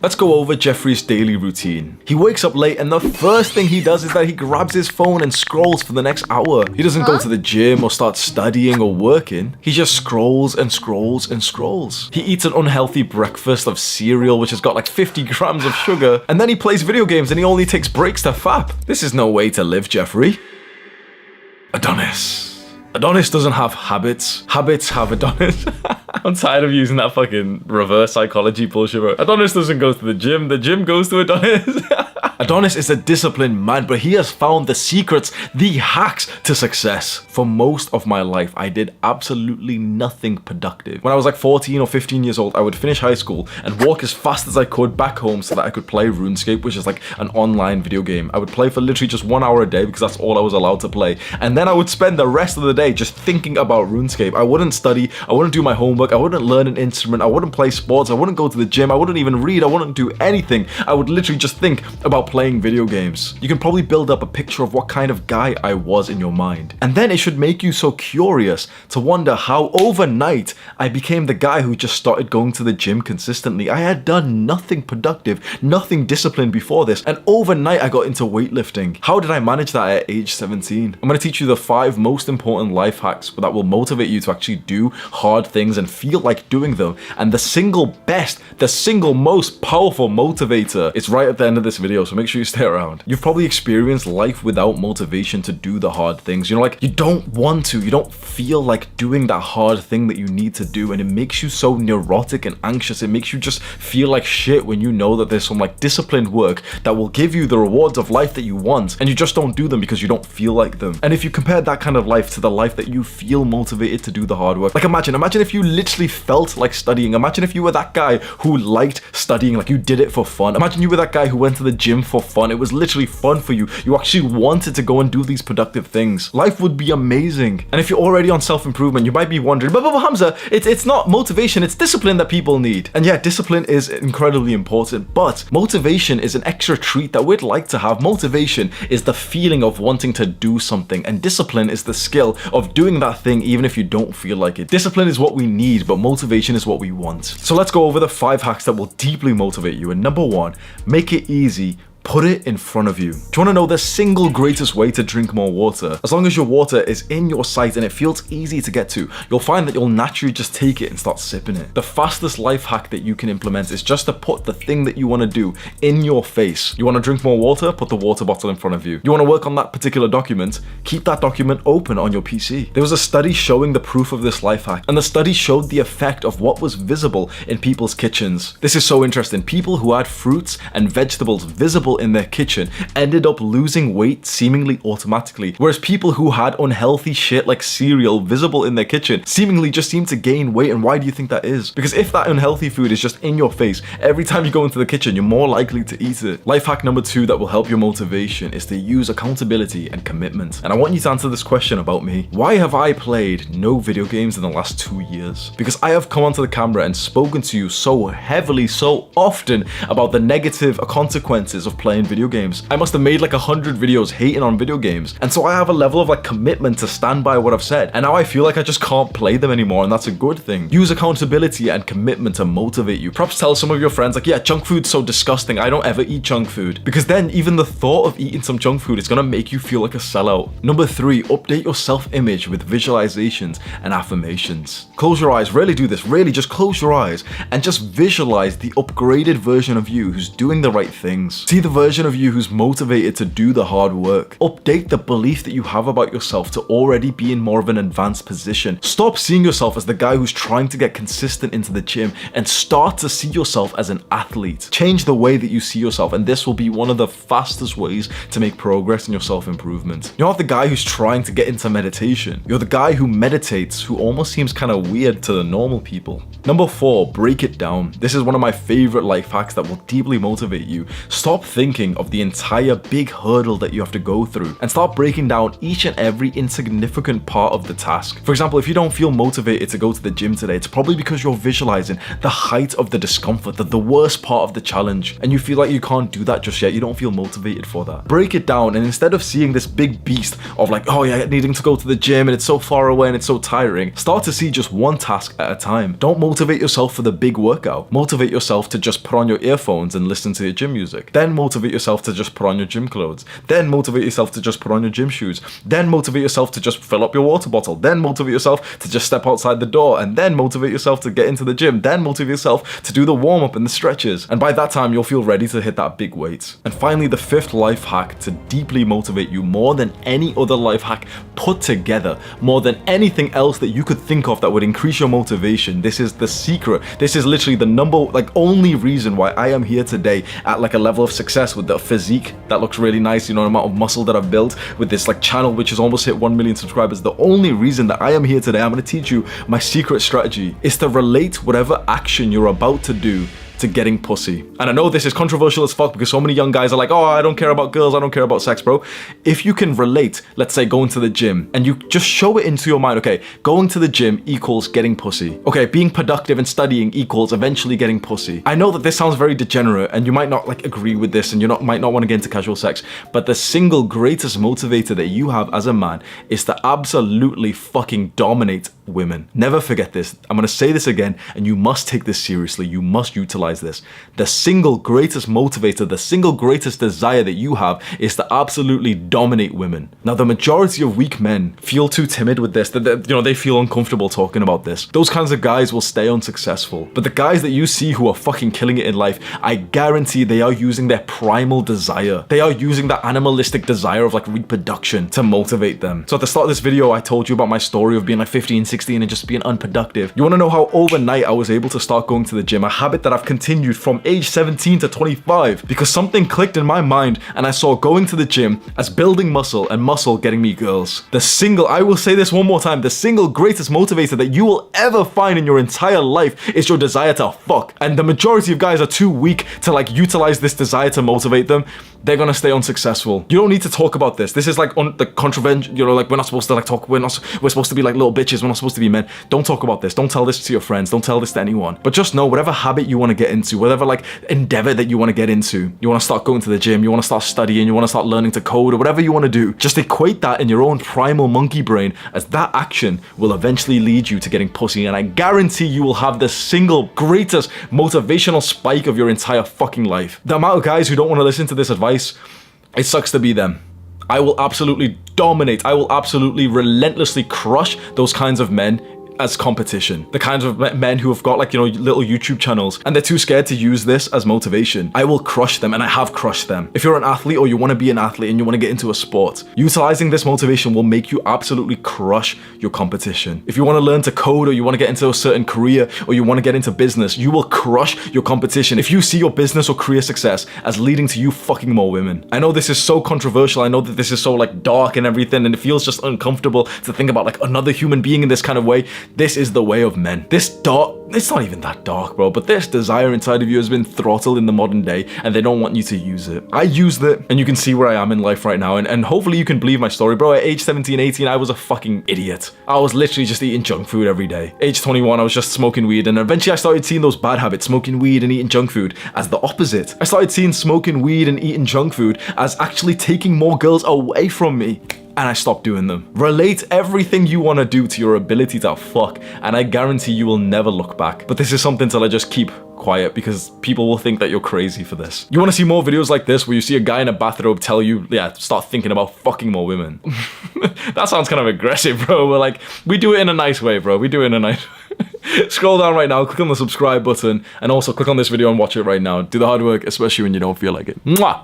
Let's go over Jeffrey's daily routine. He wakes up late and the first thing he does is that he grabs his phone and scrolls for the next hour. He doesn't go to the gym or start studying or working. He just scrolls and scrolls and scrolls. He eats an unhealthy breakfast of cereal which has got like 50 grams of sugar, and then he plays video games and he only takes breaks to fap. This is no way to live, Jeffrey. Adonis. Adonis doesn't have habits. Habits have Adonis. I'm tired of using that fucking reverse psychology bullshit, bro. Adonis doesn't go to the gym goes to Adonis. Adonis is a disciplined man, but he has found the secrets, the hacks to success. For most of my life, I did absolutely nothing productive. When I was like 14 or 15 years old, I would finish high school and walk as fast as I could back home so that I could play RuneScape, which is like an online video game. I would play for literally just 1 hour a day because that's all I was allowed to play. And then I would spend the rest of the day just thinking about RuneScape. I wouldn't study, I wouldn't do my homework, I wouldn't learn an instrument, I wouldn't play sports, I wouldn't go to the gym, I wouldn't even read, I wouldn't do anything. I would literally just think about playing video games. You can probably build up a picture of what kind of guy I was in your mind. And then it should make you so curious to wonder how overnight I became the guy who just started going to the gym consistently. I had done nothing productive, nothing disciplined before this, and overnight I got into weightlifting. How did I manage that at age 17? I'm going to teach you the 5 most important life hacks that will motivate you to actually do hard things and feel like doing them. And the single best, the single most powerful motivator is right at the end of this video, so make sure you stay around. You've probably experienced life without motivation to do the hard things. You know, like you don't want to, you don't feel like doing that hard thing that you need to do, and it makes you so neurotic and anxious. It makes you just feel like shit when you know that there's some like disciplined work that will give you the rewards of life that you want, and you just don't do them because you don't feel like them. And if you compare that kind of life to the life that you feel motivated to do the hard work, like imagine if you literally felt like studying. Imagine if you were that guy who liked studying, like you did it for fun. Imagine you were that guy who went to the gym for fun. It was literally fun for you. You actually wanted to go and do these productive things. Life would be amazing. And if you're already on self-improvement, you might be wondering, but Hamza, it's not motivation, it's discipline that people need. And yeah, discipline is incredibly important, but motivation is an extra treat that we'd like to have. Motivation is the feeling of wanting to do something, and discipline is the skill of doing that thing even if you don't feel like it. Discipline is what we need, but motivation is what we want. So let's go over the 5 hacks that will deeply motivate you. And number 1, make it easy. Put it in front of you. Do you want to know the single greatest way to drink more water? As long as your water is in your sight and it feels easy to get to, you'll find that you'll naturally just take it and start sipping it. The fastest life hack that you can implement is just to put the thing that you want to do in your face. You want to drink more water? Put the water bottle in front of you. You want to work on that particular document? Keep that document open on your PC. There was a study showing the proof of this life hack, and the study showed the effect of what was visible in people's kitchens. This is so interesting. People who had fruits and vegetables visible in their kitchen ended up losing weight seemingly automatically, whereas people who had unhealthy shit like cereal visible in their kitchen seemingly just seemed to gain weight. And why do you think that is? Because if that unhealthy food is just in your face every time you go into the kitchen, you're more likely to eat it. Life hack number 2 that will help your motivation is to use accountability and commitment. And I want you to answer this question about me. Why have I played no video games in the last 2 years? Because I have come onto the camera and spoken to you so heavily, so often about the negative consequences of playing video games. I must have made like 100 videos hating on video games, and so I have a level of like commitment to stand by what I've said, and now I feel like I just can't play them anymore, and that's a good thing. Use accountability and commitment to motivate you. Perhaps tell some of your friends like, yeah, junk food's so disgusting, I don't ever eat junk food, because then even the thought of eating some junk food is gonna make you feel like a sellout. Number 3, update your self-image with visualizations and affirmations. Close your eyes, really do this, really just close your eyes and just visualize the upgraded version of you who's doing the right things. See the version of you who's motivated to do the hard work. Update the belief that you have about yourself to already be in more of an advanced position. Stop seeing yourself as the guy who's trying to get consistent into the gym and start to see yourself as an athlete. Change the way that you see yourself, and this will be one of the fastest ways to make progress in your self-improvement. You're not the guy who's trying to get into meditation. You're the guy who meditates, who almost seems kind of weird to the normal people. Number 4, break it down. This is one of my favorite life hacks that will deeply motivate you. Stop thinking thinking of the entire big hurdle that you have to go through and start breaking down each and every insignificant part of the task. For example, if you don't feel motivated to go to the gym today, it's probably because you're visualizing the height of the discomfort, the worst part of the challenge, and you feel like you can't do that just yet. You don't feel motivated for that. Break it down, and instead of seeing this big beast of like, oh yeah, needing to go to the gym and it's so far away and it's so tiring, start to see just one task at a time. Don't motivate yourself for the big workout. Motivate yourself to just put on your earphones and listen to your gym music. Then motivate yourself to just put on your gym clothes. Then motivate yourself to just put on your gym shoes. Then motivate yourself to just fill up your water bottle. Then motivate yourself to just step outside the door. And then motivate yourself to get into the gym. Then motivate yourself to do the warm-up and the stretches. And by that time, you'll feel ready to hit that big weight. And finally, the fifth life hack to deeply motivate you more than any other life hack put together, more than anything else that you could think of that would increase your motivation. This is the secret. This is literally the only reason why I am here today at like a level of success with the physique that looks really nice, you know, the amount of muscle that I've built with this like channel which has almost hit 1 million subscribers. The only reason that I am here today, I'm going to teach you my secret strategy, is to relate whatever action you're about to do to getting pussy. And I know this is controversial as fuck because so many young guys are like, oh, I don't care about girls, I don't care about sex, bro. If you can relate, let's say going to the gym, and you just show it into your mind, okay, going to the gym equals getting pussy. Okay, being productive and studying equals eventually getting pussy. I know that this sounds very degenerate and you might not like agree with this and you might not want to get into casual sex, but the single greatest motivator that you have as a man is to absolutely fucking dominate women. Never forget this. I'm going to say this again, and you must take this seriously. You must utilize this. The single greatest motivator, the single greatest desire that you have is to absolutely dominate women. Now, the majority of weak men feel too timid with this, that they feel uncomfortable talking about this. Those kinds of guys will stay unsuccessful. But the guys that you see who are fucking killing it in life, I guarantee they are using their primal desire. They are using that animalistic desire of like reproduction to motivate them. So at the start of this video, I told you about my story of being like 15, 16 and just being unproductive. You want to know how overnight I was able to start going to the gym, a habit that I've continued from age 17 to 25 because something clicked in my mind and I saw going to the gym as building muscle and muscle getting me girls. I will say this one more time, the single greatest motivator that you will ever find in your entire life is your desire to fuck. And the majority of guys are too weak to like utilize this desire to motivate them. They're gonna stay unsuccessful. You don't need to talk about this. This is like on the controversial, like we're not supposed to like talk, we're supposed to be like little bitches, we're not supposed to be men. Don't talk about this. Don't tell this to your friends. Don't tell this to anyone. But just know whatever habit you want to get into, whatever like endeavor that you want to get into, you want to start going to the gym, you want to start studying, you want to start learning to code or whatever you want to do, just equate that in your own primal monkey brain as that action will eventually lead you to getting pussy. And I guarantee you will have the single greatest motivational spike of your entire fucking life. The amount of guys who don't want to listen to this advice, it sucks to be them. I will absolutely dominate. I will absolutely relentlessly crush those kinds of men as competition. The kinds of men who have got like, little YouTube channels and they're too scared to use this as motivation. I will crush them, and I have crushed them. If you're an athlete or you want to be an athlete and you want to get into a sport, utilizing this motivation will make you absolutely crush your competition. If you want to learn to code or you want to get into a certain career or you want to get into business, you will crush your competition if you see your business or career success as leading to you fucking more women. I know this is so controversial. I know that this is so like dark and everything, and it feels just uncomfortable to think about like another human being in this kind of way. This is the way of men. This dark, it's not even that dark, bro, but this desire inside of you has been throttled in the modern day and they don't want you to use it. I used it, and you can see where I am in life right now, and hopefully you can believe my story, bro. At age 17, 18, I was a fucking idiot. I was literally just eating junk food every day. Age 21, I was just smoking weed, and eventually I started seeing those bad habits, smoking weed and eating junk food, as the opposite. I started seeing smoking weed and eating junk food as actually taking more girls away from me. And I stopped doing them. Relate everything you want to do to your ability to fuck, and I guarantee you will never look back. But this is something to like just keep quiet because people will think that you're crazy for this. You want to see more videos like this where you see a guy in a bathrobe tell you, yeah, start thinking about fucking more women? That sounds kind of aggressive, bro. We do it in a nice way, bro. We do it in a nice way. Scroll down right now, click on the subscribe button, and also click on this video and watch it right now. Do the hard work, especially when you don't feel like it. Mwah!